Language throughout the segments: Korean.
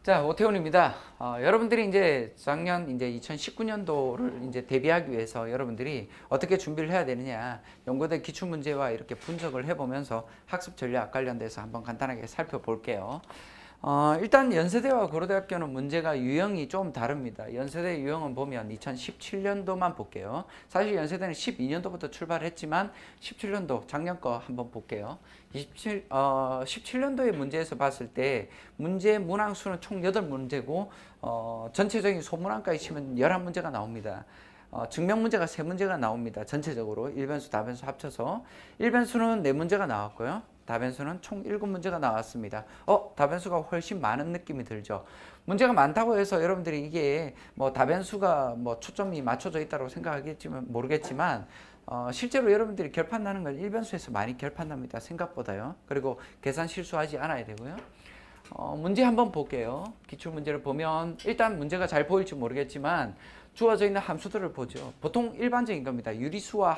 자, 오태훈입니다. 여러분들이 이제 작년 이제 2019년도를 이제 대비하기 위해서 여러분들이 어떻게 준비를 해야 되느냐, 연구대 기출 문제와 이렇게 분석을 해보면서 학습 전략 관련돼서 한번 간단하게 살펴볼게요. 일단 연세대와 고려대학교는 문제가 유형이 좀 다릅니다. 연세대 유형은 보면 2017년도만 볼게요. 사실 연세대는 12년도부터 출발했지만 17년도 작년 거 한번 볼게요. 17년도의 문제에서 봤을 때 문제 문항수는 총 8문제고 전체적인 소문항까지 치면 11문제가 나옵니다. 증명 문제가 3문제가 나옵니다. 전체적으로 1변수, 다변수 합쳐서 1변수는 4문제가 나왔고요. 다변수는 총 7문제가 나왔습니다. 다변수가 훨씬 많은 느낌이 들죠. 문제가 많다고 해서 여러분들이 이게 뭐 다변수가 뭐 초점이 맞춰져 있다고 생각하겠지만 모르겠지만 실제로 여러분들이 결판 나는 건 1변수에서 많이 결판 납니다. 생각보다요. 그리고 계산 실수하지 않아야 되고요. 문제 한번 볼게요. 기출 문제를 보면 일단 문제가 잘 보일지 모르겠지만 주어져 있는 함수들을 보죠. 보통 일반적인 겁니다. 유리수와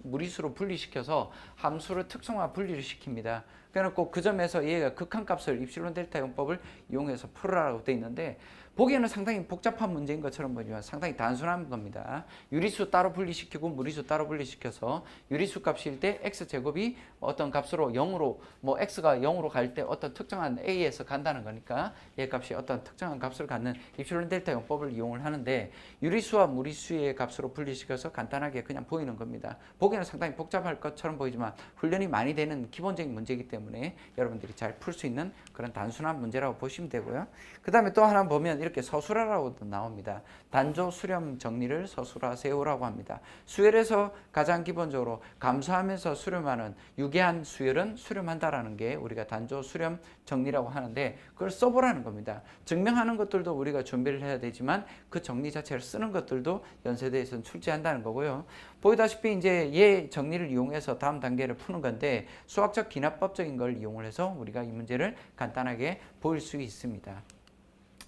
무리수로 분리시켜서 함수를 특성화 분리를 시킵니다. 그래놓고 그 점에서 얘가 극한값을 입실론 델타 용법을 이용해서 풀으라고 되어 있는데 보기에는 상당히 복잡한 문제인 것처럼 보지만 상당히 단순한 겁니다. 유리수 따로 분리시키고 무리수 따로 분리시켜서 유리수 값일 때 x제곱이 어떤 값으로 0으로 뭐 x가 0으로 갈 때 어떤 특정한 a에서 간다는 거니까 얘 값이 어떤 특정한 값을 갖는 입실론 델타 용법을 이용을 하는데 유리수와 무리수의 값으로 분리시켜서 간단하게 그냥 보이는 겁니다. 보기에는 상당히 복잡할 것처럼 보이지만 훈련이 많이 되는 기본적인 문제이기 때문에 여러분들이 잘 풀 수 있는 그런 단순한 문제라고 보시면 되고요. 그 다음에 또 하나 보면 이렇게 서술하라고 나옵니다. 단조 수렴 정리를 서술화 세우라고 합니다. 수열에서 가장 기본적으로 감소하면서 수렴하는 유계한 수열은 수렴한다라는 게 우리가 단조 수렴 정리라고 하는데 그걸 써보라는 겁니다. 증명하는 것들도 우리가 준비를 해야 되지만 그 정리 자체를 쓰는 것들도 연세대에서는 출제한다는 거고요. 보이다시피 이제 얘 정리를 이용해서 다음 단계를 푸는 건데 수학적 기납법적인 걸 이용을 해서 우리가 이 문제를 간단하게 보일 수 있습니다.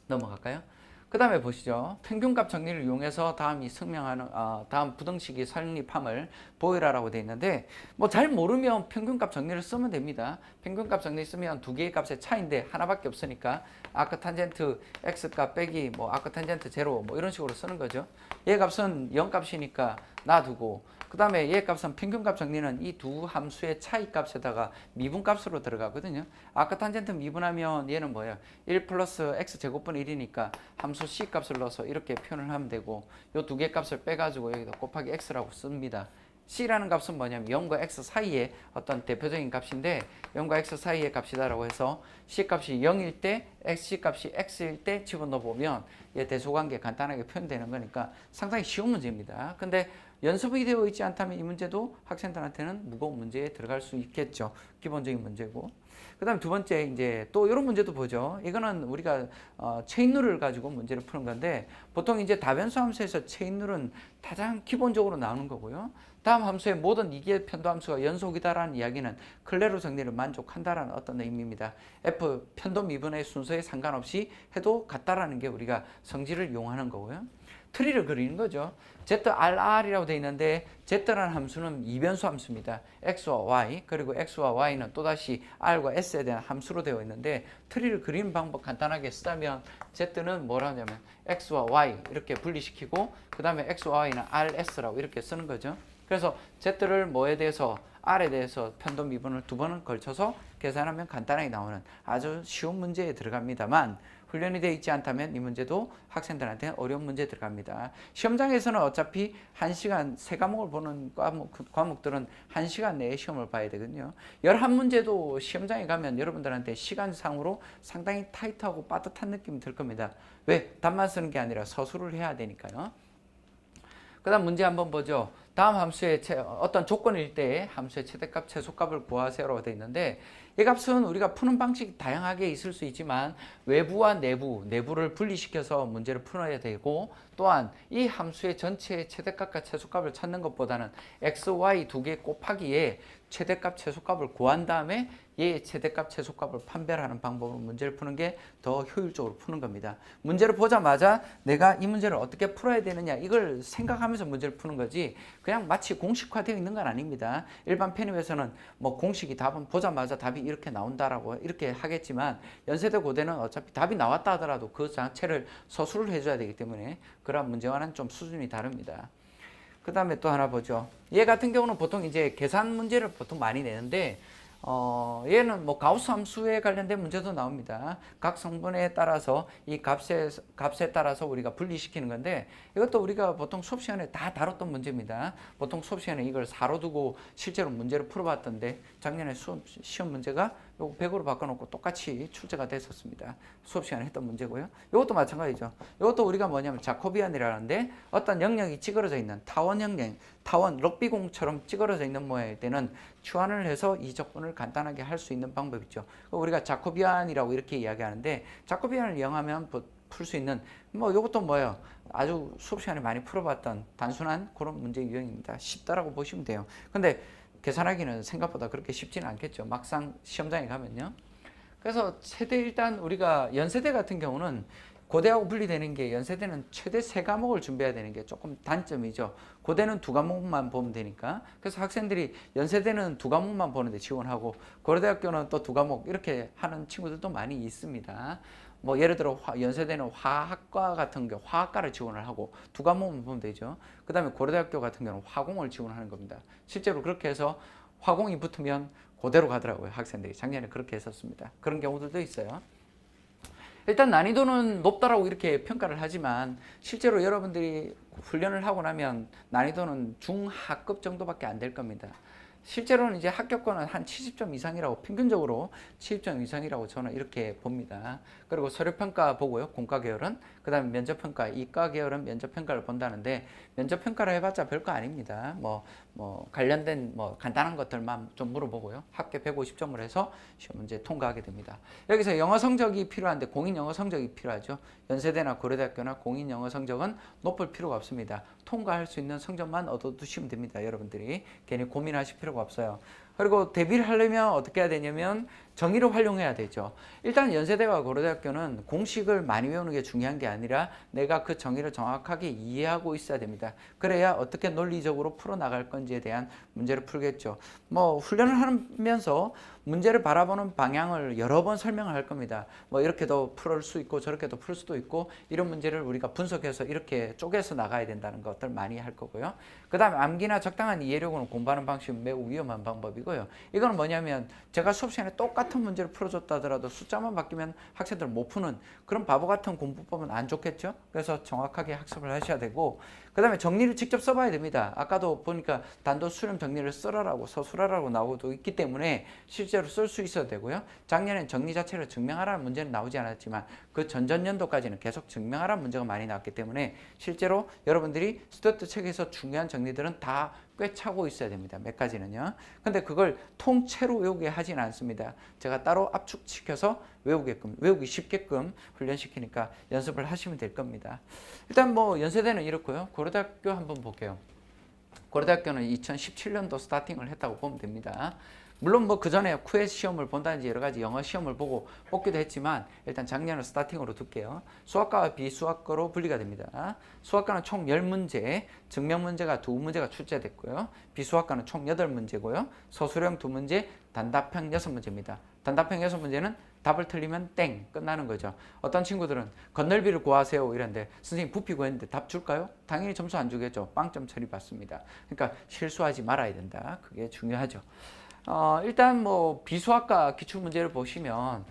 넘어갈까요? 그 다음에 보시죠. 평균값 정리를 이용해서 다음이 증명하는 다음 부등식이 성립함을 보이라라고 되어 있는데 뭐 잘 모르면 평균값 정리를 쓰면 됩니다. 평균값 정리 쓰면 두 개의 값의 차이인데 하나밖에 없으니까 아크탄젠트 x값 빼기 뭐 아크탄젠트 제로 뭐 이런 식으로 쓰는 거죠. 얘 값은 0값이니까 놔두고 그 다음에 얘 값은 평균값 정리는 이 두 함수의 차이 값에다가 미분값으로 들어가거든요. 아크탄젠트 미분하면 얘는 뭐예요? 1 플러스 x제곱분의 1이니까 함수 c 값을 넣어서 이렇게 표현을 하면 되고 요 두 개 값을 빼가지고 여기다 곱하기 x라고 씁니다. c라는 값은 뭐냐면 0과 x 사이의 어떤 대표적인 값인데 0과 x 사이의 값이다라고 해서 c 값이 0일 때 c 값이 x일 때 집어넣어 보면 얘 대소관계 간단하게 표현되는 거니까 상당히 쉬운 문제입니다. 근데 연습이 되어 있지 않다면 이 문제도 학생들한테는 무거운 문제에 들어갈 수 있겠죠. 기본적인 문제고. 그 다음에 두 번째 이제 또 이런 문제도 보죠. 이거는 우리가 체인룰을 가지고 문제를 푸는 건데 보통 이제 다변수 함수에서 체인룰은 가장 기본적으로 나오는 거고요. 다음 함수의 모든 이기의 편도함수가 연속이다라는 이야기는 클레로 정리를 만족한다라는 어떤 의미입니다. f 편도 미분의 순서에 상관없이 해도 같다라는 게 우리가 성질을 이용하는 거고요. 트리를 그리는 거죠. ZRR이라고 되어 있는데 Z라는 함수는 이변수 함수입니다. X와 Y 그리고 X와 Y는 또다시 R과 S에 대한 함수로 되어 있는데 트리를 그리는 방법 간단하게 쓰자면 Z는 뭐라 하냐면 X와 Y 이렇게 분리시키고 그 다음에 X와 Y는 RS라고 이렇게 쓰는 거죠. 그래서 Z를 뭐에 대해서 R에 대해서 편도 미분을 두 번을 걸쳐서 계산하면 간단하게 나오는 아주 쉬운 문제에 들어갑니다만 훈련이 되어 있지 않다면 이 문제도 학생들한테 어려운 문제 들어갑니다. 시험장에서는 어차피 1시간, 세 과목을 보는 과목들은 1시간 내에 시험을 봐야 되거든요. 11문제도 시험장에 가면 여러분들한테 시간상으로 상당히 타이트하고 빠듯한 느낌이 들 겁니다. 왜? 답만 쓰는 게 아니라 서술을 해야 되니까요. 그 다음 문제 한번 보죠. 다음 함수의 어떤 조건일 때 함수의 최대값, 최소값을 구하세요라고 되어 있는데 이 값은 우리가 푸는 방식이 다양하게 있을 수 있지만 외부와 내부를 분리시켜서 문제를 풀어야 되고 또한 이 함수의 전체의 최대값과 최소값을 찾는 것보다는 x, y 두 개 곱하기에 최대값 최소값을 구한 다음에 얘의 최대값 최소값을 판별하는 방법으로 문제를 푸는 게 더 효율적으로 푸는 겁니다. 문제를 보자마자 내가 이 문제를 어떻게 풀어야 되느냐 이걸 생각하면서 문제를 푸는 거지 그냥 마치 공식화되어 있는 건 아닙니다. 일반 편입에서는 뭐 공식이 답은 보자마자 답이 이렇게 나온다라고 이렇게 하겠지만 연세대 고대는 어차피 답이 나왔다 하더라도 그 자체를 서술을 해줘야 되기 때문에 그런 문제와는 좀 수준이 다릅니다. 그 다음에 또 하나 보죠. 얘 같은 경우는 보통 이제 계산 문제를 보통 많이 내는데 얘는 뭐 가우스 함수에 관련된 문제도 나옵니다. 각 성분에 따라서 이 값에 따라서 우리가 분리시키는 건데 이것도 우리가 보통 수업 시간에 다 다뤘던 문제입니다. 보통 수업 시간에 이걸 4로 두고 실제로 문제를 풀어봤던데 작년에 시험 문제가 요거 100으로 바꿔놓고 똑같이 출제가 됐었습니다. 수업 시간에 했던 문제고요. 이것도 마찬가지죠. 이것도 우리가 뭐냐면 자코비안이라는데 어떤 영역이 찌그러져 있는 타원 영역, 타원 럭비공처럼 찌그러져 있는 모양일 때는 추안을 해서 이 적분을 간단하게 할 수 있는 방법이죠. 우리가 자코비안이라고 이렇게 이야기하는데 자코비안을 이용하면 풀 수 있는 뭐 이것도 뭐예요? 아주 수업 시간에 많이 풀어봤던 단순한 그런 문제 유형입니다. 쉽다라고 보시면 돼요. 근데 계산하기는 생각보다 그렇게 쉽지는 않겠죠. 막상 시험장에 가면요. 그래서 세대 일단 우리가 연세대 같은 경우는 고대하고 분리되는 게 연세대는 최대 3과목을 준비해야 되는 게 조금 단점이죠. 고대는 2과목만 보면 되니까. 그래서 학생들이 연세대는 2과목만 보는데 지원하고 고려대학교는 또 2과목 이렇게 하는 친구들도 많이 있습니다. 뭐 예를 들어 연세대는 화학과 같은 경우 화학과를 지원을 하고 2과목만 보면 되죠. 그 다음에 고려대학교 같은 경우는 화공을 지원하는 겁니다. 실제로 그렇게 해서 화공이 붙으면 고대로 가더라고요. 학생들이 작년에 그렇게 했었습니다. 그런 경우들도 있어요. 일단 난이도는 높다라고 이렇게 평가를 하지만 실제로 여러분들이 훈련을 하고 나면 난이도는 중하급 정도밖에 안 될 겁니다. 실제로는 이제 합격권은 한 70점 이상이라고 평균적으로 70점 이상이라고 저는 이렇게 봅니다. 그리고 서류평가 보고요. 공과 계열은. 그 다음에 면접평가, 이과 계열은 면접평가를 본다는데 면접평가를 해봤자 별거 아닙니다. 관련된 간단한 것들만 좀 물어보고요. 합계 150점을 해서 시험 문제 통과하게 됩니다. 여기서 영어 성적이 필요한데 공인 영어 성적이 필요하죠. 연세대나 고려대학교나 공인 영어 성적은 높을 필요가 없습니다. 통과할 수 있는 성적만 얻어두시면 됩니다. 여러분들이 괜히 고민하실 필요가 없어요. 그리고 대비를 하려면 어떻게 해야 되냐면 정의를 활용해야 되죠. 일단 연세대와 고려대학교는 공식을 많이 외우는 게 중요한 게 아니라 내가 그 정의를 정확하게 이해하고 있어야 됩니다. 그래야 어떻게 논리적으로 풀어나갈 건지에 대한 문제를 풀겠죠. 훈련을 하면서 문제를 바라보는 방향을 여러 번 설명을 할 겁니다. 이렇게도 풀 수 있고 저렇게도 풀 수도 있고 이런 문제를 우리가 분석해서 이렇게 쪼개서 나가야 된다는 것들 많이 할 거고요. 그 다음에 암기나 적당한 이해력으로 공부하는 방식은 매우 위험한 방법이고요. 이건 뭐냐면 제가 수업 시간에 똑같은 문제를 풀어줬다 하더라도 숫자만 바뀌면 학생들 못 푸는 그런 바보 같은 공부법은 안 좋겠죠. 그래서 정확하게 학습을 하셔야 되고 그 다음에 정리를 직접 써봐야 됩니다. 아까도 보니까 단도 수렴 정리를 쓰라라고 서술하라고 나오고 있기 때문에 실제로 쓸 수 있어야 되고요. 작년엔 정리 자체를 증명하라는 문제는 나오지 않았지만 그 전전년도까지는 계속 증명하라는 문제가 많이 나왔기 때문에 실제로 여러분들이 스튜어트 책에서 중요한 정리들은 다 꿰차고 있어야 됩니다. 몇 가지는요. 근데 그걸 통째로 외우게 하진 않습니다. 제가 따로 압축시켜서 외우기 쉽게끔 훈련시키니까 연습을 하시면 될 겁니다. 일단 연세대는 이렇고요. 고려대학교 한번 볼게요. 고려대학교는 2017년도 스타팅을 했다고 보면 됩니다. 물론 그 전에 쿠에 시험을 본다든지 여러 가지 영어 시험을 보고 뽑기도 했지만 일단 작년을 스타팅으로 둘게요. 수학과와 비수학과로 분리가 됩니다. 수학과는 총 10문제, 증명 문제가 2문제가 출제됐고요. 비수학과는 총 8문제고요. 서술형 2문제, 단답형 6문제입니다. 단답형 6문제는 답을 틀리면 땡 끝나는 거죠. 어떤 친구들은 건널비를 구하세요 이랬는데 선생님 부피 구했는데 답 줄까요? 당연히 점수 안 주겠죠. 빵점 처리 받습니다. 그러니까 실수하지 말아야 된다. 그게 중요하죠. 일단 비수학과 기출문제를 보시면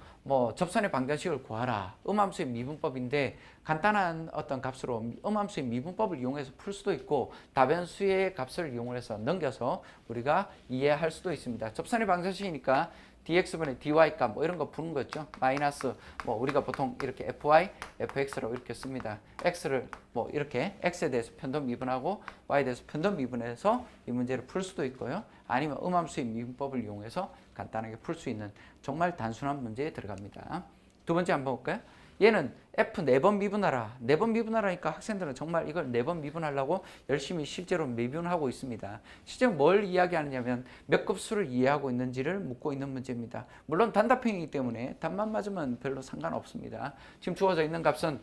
접선의 방정식을 구하라. 음함수의 미분법인데 간단한 어떤 값으로 음함수의 미분법을 이용해서 풀 수도 있고 다변수의 값을 이용해서 넘겨서 우리가 이해할 수도 있습니다. 접선의 방정식이니까 dx분의 dy 값 이런 거 푸는 거죠. 마이너스 우리가 보통 이렇게 fy, fx로 이렇게 씁니다. x를 이렇게 x에 대해서 편도 미분하고 y에 대해서 편도 미분해서 이 문제를 풀 수도 있고요. 아니면 음함수의 미분법을 이용해서 간단하게 풀 수 있는 정말 단순한 문제에 들어갑니다. 두 번째 한번 볼까요? 얘는 F 4번 미분하라. 4번 미분하라니까 학생들은 정말 이걸 4번 미분하려고 열심히 실제로 미분하고 있습니다. 실제로 뭘 이야기하느냐면 몇 급수를 이해하고 있는지를 묻고 있는 문제입니다. 물론 단답형이기 때문에 답만 맞으면 별로 상관없습니다. 지금 주어져 있는 값은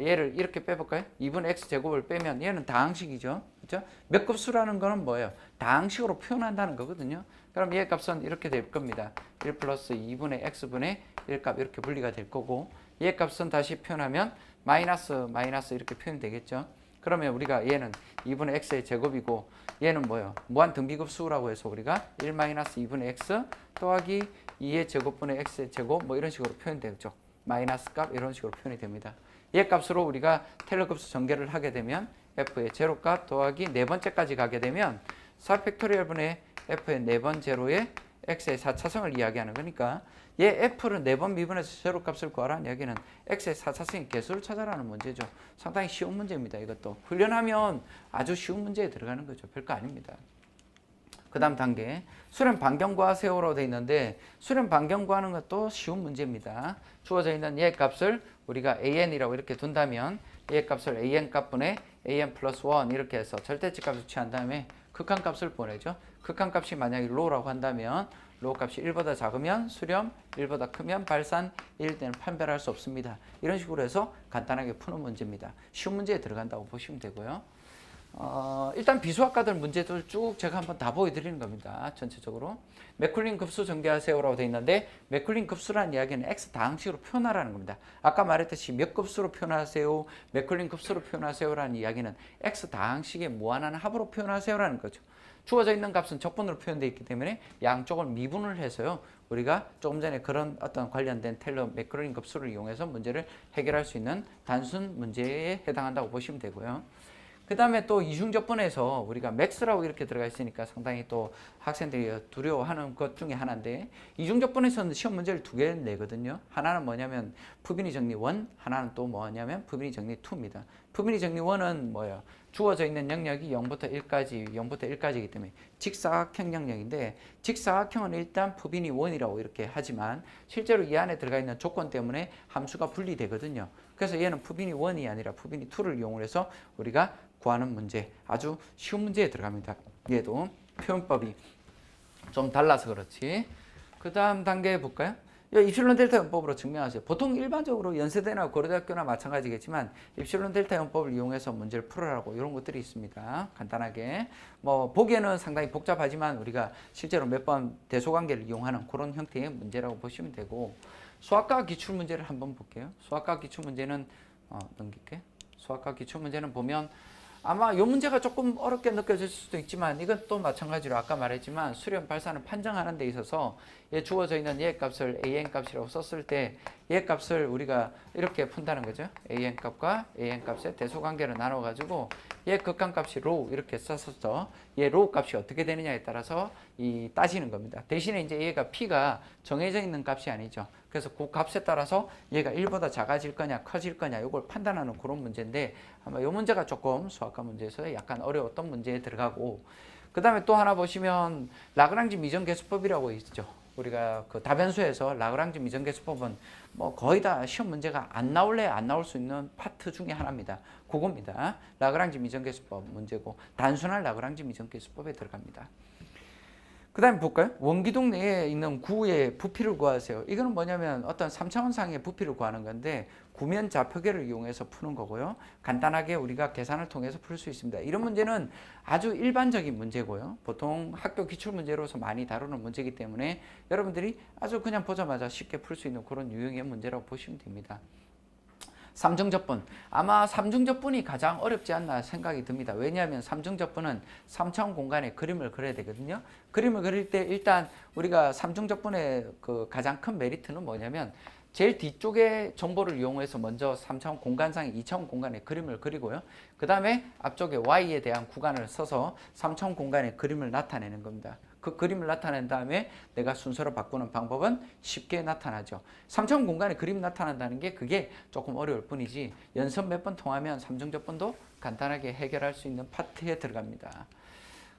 얘를 이렇게 빼볼까요? 2분의 x제곱을 빼면 얘는 다항식이죠. 그렇죠? 몇 급수라는 거는 뭐예요? 다항식으로 표현한다는 거거든요. 그럼 얘 값은 이렇게 될 겁니다. 1 플러스 2분의 x분의 1값 이렇게 분리가 될 거고 얘 값은 다시 표현하면 마이너스 이렇게 표현이 되겠죠. 그러면 우리가 얘는 2분의 x의 제곱이고 얘는 뭐예요? 무한 등비급수라고 해서 우리가 1 마이너스 2분의 x 더하기 2의 제곱분의 x의 제곱 뭐 이런 식으로 표현되죠. 마이너스 값 이런 식으로 표현이 됩니다. 얘 값으로 우리가 테일러 급수 전개를 하게 되면 f의 제로값 더하기 네 번째까지 가게 되면 4팩토리얼 분의 f의 4번 제로의 x의 4차성을 이야기하는 거니까 얘 f를 4번 미분해서 제로값을 구하라는 이야기는 x의 4차성의 개수를 찾아라는 문제죠. 상당히 쉬운 문제입니다. 이것도 훈련하면 아주 쉬운 문제에 들어가는 거죠. 별거 아닙니다. 그 다음 단계 수렴 반경 구하세요라고 되어 있는데 수렴 반경 구하는 것도 쉬운 문제입니다. 주어져 있는 얘 값을 우리가 an이라고 이렇게 둔다면 얘 값을 an 값분의 an 플러스 1 이렇게 해서 절대치 값을 취한 다음에 극한 값을 보내죠. 극한 값이 만약에 로우라고 한다면 로우 값이 1보다 작으면 수렴, 1보다 크면 발산, 1 때는 판별할 수 없습니다. 이런 식으로 해서 간단하게 푸는 문제입니다. 쉬운 문제에 들어간다고 보시면 되고요. 일단 비수학과들 문제들 쭉 제가 한번 다 보여드리는 겁니다. 전체적으로. 맥쿨린 급수 전개하세요라고 되어 있는데 맥쿨린 급수라는 이야기는 x 다항식으로 표현하라는 겁니다. 아까 말했듯이 몇 급수로 표현하세요, 맥쿨린 급수로 표현하세요라는 이야기는 x 다항식의 무한한 합으로 표현하세요라는 거죠. 주어져 있는 값은 적분으로 표현되어 있기 때문에 양쪽을 미분을 해서요. 우리가 조금 전에 그런 어떤 관련된 테일러 맥쿨린 급수를 이용해서 문제를 해결할 수 있는 단순 문제에 해당한다고 보시면 되고요. 그 다음에 또 이중적분에서 우리가 맥스라고 이렇게 들어가 있으니까 상당히 또 학생들이 두려워하는 것 중에 하나인데 이중적분에서는 시험 문제를 2개 내거든요. 하나는 뭐냐면 푸비니 정리 1, 하나는 또 뭐냐면 푸비니 정리 2입니다. 푸비니 정리 1은 뭐예요? 주어져 있는 영역이 0부터 1까지이기 때문에 직사각형 영역인데 직사각형은 일단 푸비니 1이라고 이렇게 하지만 실제로 이 안에 들어가 있는 조건 때문에 함수가 분리되거든요. 그래서 얘는 푸비니 1이 아니라 푸비니 2를 이용해서 우리가 구하는 문제, 아주 쉬운 문제에 들어갑니다. 얘도 표현법이 좀 달라서 그렇지. 그 다음 단계 볼까요? 입실론 델타 연법으로 증명하세요. 보통 일반적으로 연세대나 고려대학교나 마찬가지겠지만 입실론 델타 연법을 이용해서 문제를 풀어라고 이런 것들이 있습니다. 간단하게 뭐 보기에는 상당히 복잡하지만 우리가 실제로 몇 번 대소관계를 이용하는 그런 형태의 문제라고 보시면 되고 수학과 기출문제를 한번 볼게요. 수학과 기출문제는 넘길게. 수학과 기출문제는 보면 아마 이 문제가 조금 어렵게 느껴질 수도 있지만 이건 또 마찬가지로 아까 말했지만 수렴 발산을 판정하는 데 있어서 얘 주어져 있는 얘 값을 an 값이라고 썼을 때 얘 값을 우리가 이렇게 푼다는 거죠. an 값과 an 값의 대소관계를 나눠 가지고 얘 극한 값이 로우 이렇게 썼었죠. 얘 로우 값이 어떻게 되느냐에 따라서 따지는 겁니다. 대신에 이제 얘가 p가 정해져 있는 값이 아니죠. 그래서 그 값에 따라서 얘가 1보다 작아질 거냐 커질 거냐 이걸 판단하는 그런 문제인데 아마 이 문제가 조금 수학과 문제에서 약간 어려웠던 문제에 들어가고 그 다음에 또 하나 보시면 라그랑지 미정계수법이라고 있죠. 우리가 그 다변수에서 라그랑지 미정계수법은 뭐 거의 다 시험 문제가 안 나올 수 있는 파트 중에 하나입니다. 그겁니다. 라그랑지 미정계수법 문제고 단순한 라그랑지 미정계수법에 들어갑니다. 그 다음에 볼까요? 원기둥 내에 있는 구의 부피를 구하세요. 이거는 뭐냐면 어떤 3차원상의 부피를 구하는 건데 구면 좌표계를 이용해서 푸는 거고요. 간단하게 우리가 계산을 통해서 풀 수 있습니다. 이런 문제는 아주 일반적인 문제고요. 보통 학교 기출문제로서 많이 다루는 문제이기 때문에 여러분들이 아주 그냥 보자마자 쉽게 풀 수 있는 그런 유형의 문제라고 보시면 됩니다. 삼중접분. 아마 삼중접분이 가장 어렵지 않나 생각이 듭니다. 왜냐하면 삼중접분은 3차원 공간에 그림을 그려야 되거든요. 그림을 그릴 때 일단 우리가 삼중접분의 그 가장 큰 메리트는 뭐냐면 제일 뒤쪽에 정보를 이용해서 먼저 3차원 공간상의 2차원 공간에 그림을 그리고요. 그 다음에 앞쪽에 y에 대한 구간을 써서 3차원 공간에 그림을 나타내는 겁니다. 그 그림을 나타낸 다음에 내가 순서로 바꾸는 방법은 쉽게 나타나죠. 3차원 공간에 그림 나타난다는 게 그게 조금 어려울 뿐이지 연습 몇 번 통하면 삼중접분도 간단하게 해결할 수 있는 파트에 들어갑니다.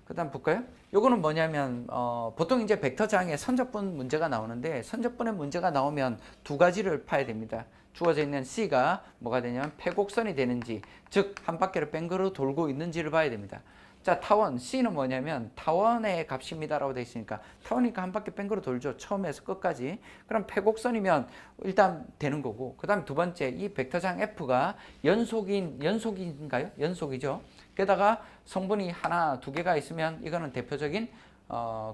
그다음 볼까요? 요거는 뭐냐면 보통 이제 벡터장에 선적분 문제가 나오는데 선적분의 문제가 나오면 두 가지를 파야 됩니다. 주어져 있는 C가 뭐가 되냐면 패곡선이 되는지, 즉 한 바퀴를 뺑그로 돌고 있는지를 봐야 됩니다. 자, 타원 C는 뭐냐면 타원의 값입니다라고 되어 있으니까 타원이니까 한 바퀴 뺑그로 돌죠. 처음에서 끝까지. 그럼 패곡선이면 일단 되는 거고. 그다음 두 번째 이 벡터장 F가 연속인가요? 연속이죠. 게다가 성분이 하나, 두 개가 있으면 이거는 대표적인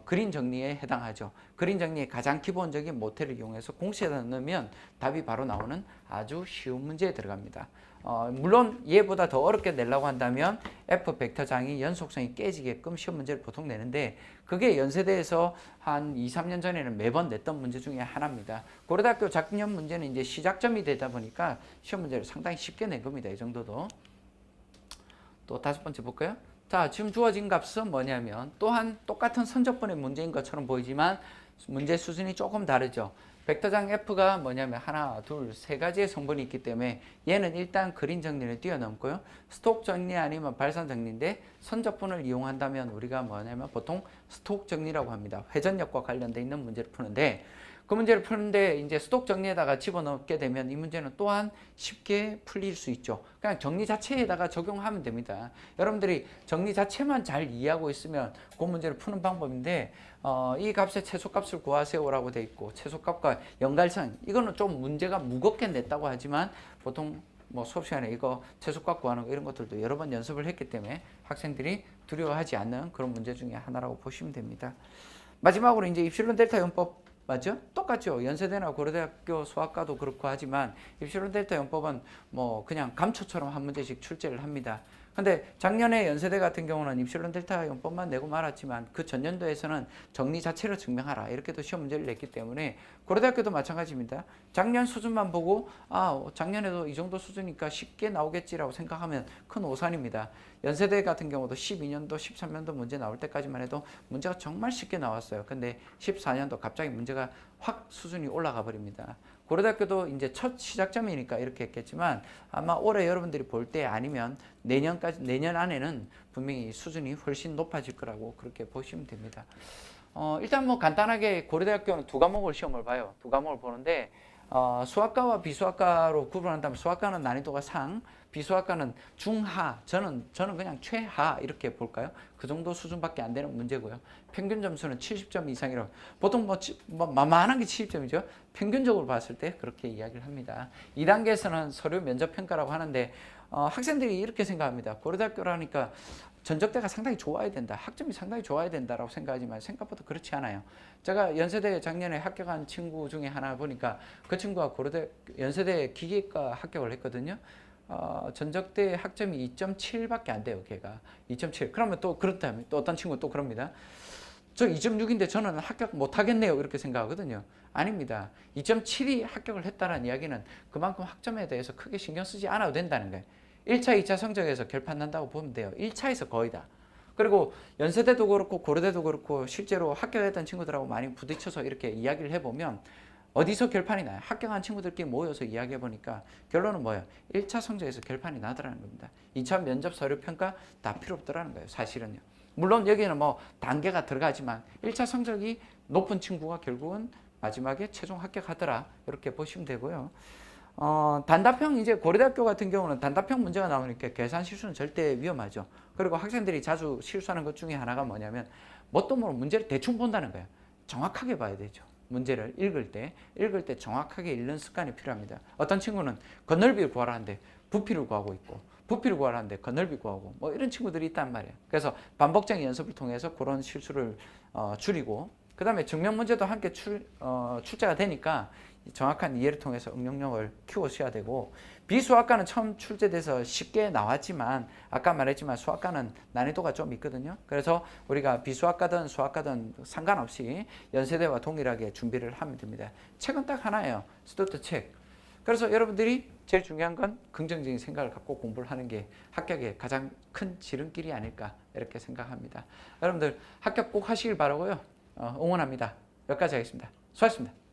그린 정리에 해당하죠. 그린 정리의 가장 기본적인 모태를 이용해서 공식에다 넣으면 답이 바로 나오는 아주 쉬운 문제에 들어갑니다. 물론 얘보다 더 어렵게 내려고 한다면 F 벡터장이 연속성이 깨지게끔 시험 문제를 보통 내는데 그게 연세대에서 한 2, 3년 전에는 매번 냈던 문제 중에 하나입니다. 고려대학교 작년 문제는 이제 시작점이 되다 보니까 시험 문제를 상당히 쉽게 낸 겁니다. 이 정도도. 또 다섯 번째 볼까요? 자, 지금 주어진 값은 뭐냐면 또한 똑같은 선적분의 문제인 것처럼 보이지만 문제 수준이 조금 다르죠. 벡터장 F가 뭐냐면 하나, 둘, 세 가지의 성분이 있기 때문에 얘는 일단 그린 정리를 뛰어넘고요. 스톡 정리 아니면 발산 정리인데 선적분을 이용한다면 우리가 뭐냐면 보통 스톡 정리라고 합니다. 회전력과 관련돼 있는 문제를 푸는데 그 문제를 푸는데 이제 스톡 정리에다가 집어넣게 되면 이 문제는 또한 쉽게 풀릴 수 있죠. 그냥 정리 자체에다가 적용하면 됩니다. 여러분들이 정리 자체만 잘 이해하고 있으면 그 문제를 푸는 방법인데 이 값의 최소값을 구하세요라고 돼 있고 최소값과 연갈선 이거는 좀 문제가 무겁게 냈다고 하지만 보통 뭐 수업 시간에 이거 최소값 구하는 거 이런 것들도 여러 번 연습을 했기 때문에 학생들이 두려워하지 않는 그런 문제 중에 하나라고 보시면 됩니다. 마지막으로 이제 입실론 델타 연법 맞죠? 똑같죠. 연세대나 고려대학교 수학과도 그렇고 하지만 입실론 델타 연법은 뭐 그냥 감초처럼 한 문제씩 출제를 합니다. 근데 작년에 연세대 같은 경우는 입실론 델타 연법만 내고 말았지만 그 전년도에서는 정리 자체를 증명하라 이렇게도 시험 문제를 냈기 때문에 고려대학교도 마찬가지입니다. 작년 수준만 보고 작년에도 이 정도 수준이니까 쉽게 나오겠지라고 생각하면 큰 오산입니다. 연세대 같은 경우도 12년도 13년도 문제 나올 때까지만 해도 문제가 정말 쉽게 나왔어요. 근데 14년도 갑자기 문제가 확 수준이 올라가 버립니다. 고려대학교도 이제 첫 시작점이니까 이렇게 했겠지만 아마 올해 여러분들이 볼 때 아니면 내년 안에는 분명히 수준이 훨씬 높아질 거라고 그렇게 보시면 됩니다. 일단 뭐 간단하게 고려대학교는 두 과목을 시험을 봐요. 두 과목을 보는데 수학과와 비수학과로 구분한다면 수학과는 난이도가 상, 비수학과는 중하, 저는 그냥 최하 이렇게 볼까요? 그 정도 수준밖에 안 되는 문제고요. 평균 점수는 70점 이상이라고. 보통 만만한 게 70점이죠. 평균적으로 봤을 때 그렇게 이야기를 합니다. 2단계에서는 서류 면접 평가라고 하는데 학생들이 이렇게 생각합니다. 고려대학교라니까 전적대가 상당히 좋아야 된다. 학점이 상당히 좋아야 된다라고 생각하지만 생각보다 그렇지 않아요. 제가 연세대 작년에 합격한 친구 중에 하나 보니까 그 친구가 연세대 기계과 합격을 했거든요. 전적대 학점이 2.7밖에 안 돼요, 걔가. 2.7. 그러면 또 그렇다면 또 어떤 친구는 또 그럽니다. 저 2.6인데 저는 합격 못 하겠네요. 이렇게 생각하거든요. 아닙니다. 2.7이 합격을 했다는 이야기는 그만큼 학점에 대해서 크게 신경 쓰지 않아도 된다는 거예요. 1차, 2차 성적에서 결판 난다고 보면 돼요. 1차에서 거의 다. 그리고 연세대도 그렇고 고려대도 그렇고 실제로 합격했던 친구들하고 많이 부딪혀서 이렇게 이야기를 해보면 어디서 결판이 나요? 합격한 친구들끼리 모여서 이야기해보니까 결론은 뭐예요? 1차 성적에서 결판이 나더라는 겁니다. 2차 면접 서류 평가 다 필요 없더라는 거예요. 사실은요. 물론 여기는 뭐 단계가 들어가지만 1차 성적이 높은 친구가 결국은 마지막에 최종 합격하더라. 이렇게 보시면 되고요. 단답형 이제 고려대학교 같은 경우는 단답형 문제가 나오니까 계산 실수는 절대 위험하죠. 그리고 학생들이 자주 실수하는 것 중에 하나가 뭐냐면 뭣도 모르는 문제를 대충 본다는 거예요. 정확하게 봐야 되죠. 문제를 읽을 때 정확하게 읽는 습관이 필요합니다. 어떤 친구는 겉넓이를 구하라는데 부피를 구하고 있고 부피를 구하라는데 겉넓이 구하고 뭐 이런 친구들이 있단 말이에요. 그래서 반복적인 연습을 통해서 그런 실수를 줄이고 그 다음에 증명 문제도 함께 출제가 되니까 정확한 이해를 통해서 응용력을 키우셔야 되고 비수학과는 처음 출제돼서 쉽게 나왔지만 아까 말했지만 수학과는 난이도가 좀 있거든요. 그래서 우리가 비수학과든 수학과든 상관없이 연세대와 동일하게 준비를 하면 됩니다. 책은 딱 하나예요. 스튜트 책. 그래서 여러분들이 제일 중요한 건 긍정적인 생각을 갖고 공부를 하는 게 합격의 가장 큰 지름길이 아닐까 이렇게 생각합니다. 여러분들 합격 꼭 하시길 바라고요. 응원합니다. 여기까지 하겠습니다. 수고하셨습니다.